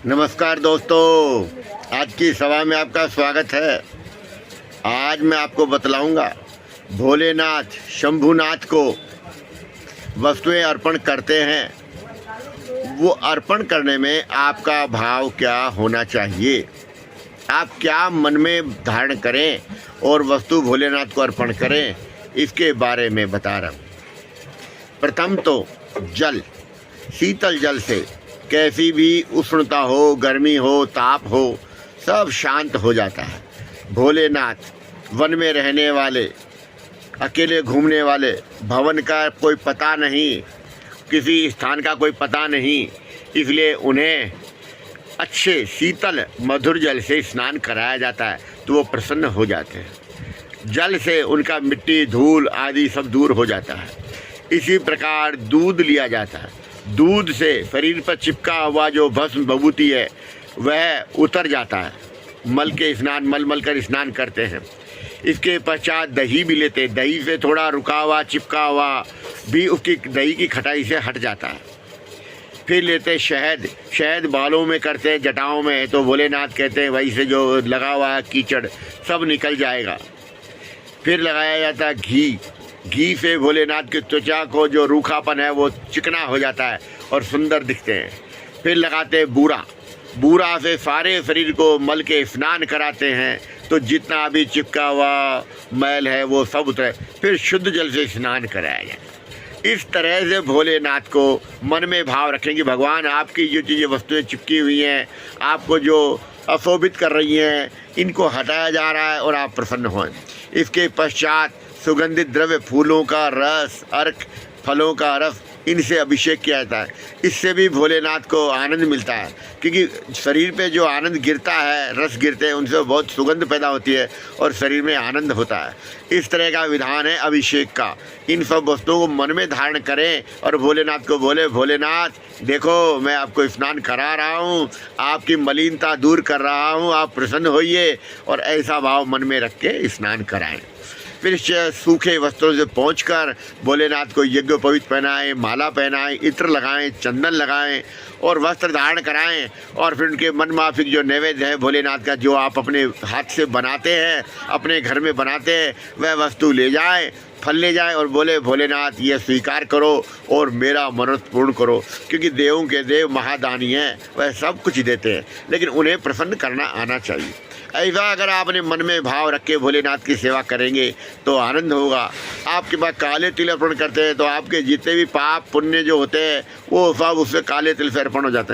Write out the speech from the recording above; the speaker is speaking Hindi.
नमस्कार दोस्तों, आज की सभा में आपका स्वागत है। आज मैं आपको बतलाऊंगा भोलेनाथ शंभुनाथ को वस्तुएं अर्पण करते हैं। वो अर्पण करने में आपका भाव क्या होना चाहिए, आप क्या मन में धारण करें और वस्तु भोलेनाथ को अर्पण करें, इसके बारे में बता रहा हूँ। प्रथम तो जल, शीतल जल से कैसी भी उष्णता हो, गर्मी हो, ताप हो, सब शांत हो जाता है। भोलेनाथ वन में रहने वाले, अकेले घूमने वाले, भवन का कोई पता नहीं, किसी स्थान का कोई पता नहीं, इसलिए उन्हें अच्छे शीतल मधुर जल से स्नान कराया जाता है तो वो प्रसन्न हो जाते हैं। जल से उनका मिट्टी, धूल आदि सब दूर हो जाता है। इसी प्रकार दूध लिया जाता है। दूध से शरीर पर चिपका हुआ जो भस्म विभूति है वह उतर जाता है। मल कर स्नान करते हैं। इसके पश्चात दही भी लेते हैं। दही से थोड़ा रुका हुआ, चिपका हुआ भी उसकी दही की खटाई से हट जाता है। फिर लेते शहद। शहद बालों में करते हैं, जटाओं में, तो भोलेनाथ कहते हैं वहीं से जो लगा हुआ है कीचड़ सब निकल जाएगा। फिर लगाया जाता है घी। घी से भोलेनाथ की त्वचा को जो रूखापन है वो चिकना हो जाता है और सुंदर दिखते हैं। फिर लगाते हैं बूरा। बूरा से सारे शरीर को मल के स्नान कराते हैं तो जितना भी चिपका हुआ मैल है वो सब उतरे। फिर शुद्ध जल से स्नान कराया जाए। इस तरह से भोलेनाथ को मन में भाव रखें कि भगवान, आपकी जो चीज़ें वस्तुएं चिपकी हुई हैं, आपको जो अशोभित कर रही हैं, इनको हटाया जा रहा है और आप प्रसन्न हों। इसके पश्चात सुगंधित द्रव्य, फूलों का रस, अर्क, फलों का रस, इनसे अभिषेक किया जाता है। इससे भी भोलेनाथ को आनंद मिलता है, क्योंकि शरीर पे जो आनंद गिरता है, रस गिरते हैं, उनसे बहुत सुगंध पैदा होती है और शरीर में आनंद होता है। इस तरह का विधान है अभिषेक का। इन सब वस्तुओं को मन में धारण करें और भोलेनाथ को बोले, भोलेनाथ देखो मैं आपको स्नान करा रहा हूँ, आपकी मलिनता दूर कर रहा हूँ, आप प्रसन्न होइए, और ऐसा भाव मन में रख के स्नान कराएं। फिर सूखे वस्त्रों से पहुंचकर भोलेनाथ को यज्ञोपवीत पहनाएं, माला पहनाएं, इत्र लगाएं, चंदन लगाएं और वस्त्र धारण कराएं। और फिर उनके मन माफिक जो नैवेद्य है भोलेनाथ का, जो आप अपने हाथ से बनाते हैं, अपने घर में बनाते हैं, वह वस्तु ले जाएं, फल ले जाएं और बोले, भोलेनाथ ये स्वीकार करो और मेरा मनोरथ पूर्ण करो। क्योंकि देवों के देव महादानी हैं, वह सब कुछ देते हैं, लेकिन उन्हें प्रसन्न करना आना चाहिए। ऐसा अगर आपने मन में भाव रख के भोलेनाथ की सेवा करेंगे तो आनंद होगा। आपके पास काले तिल अर्पण करते हैं तो आपके जितने भी पाप पुण्य जो होते हैं वो सब उससे काले तिल से अर्पण हो जाते हैं।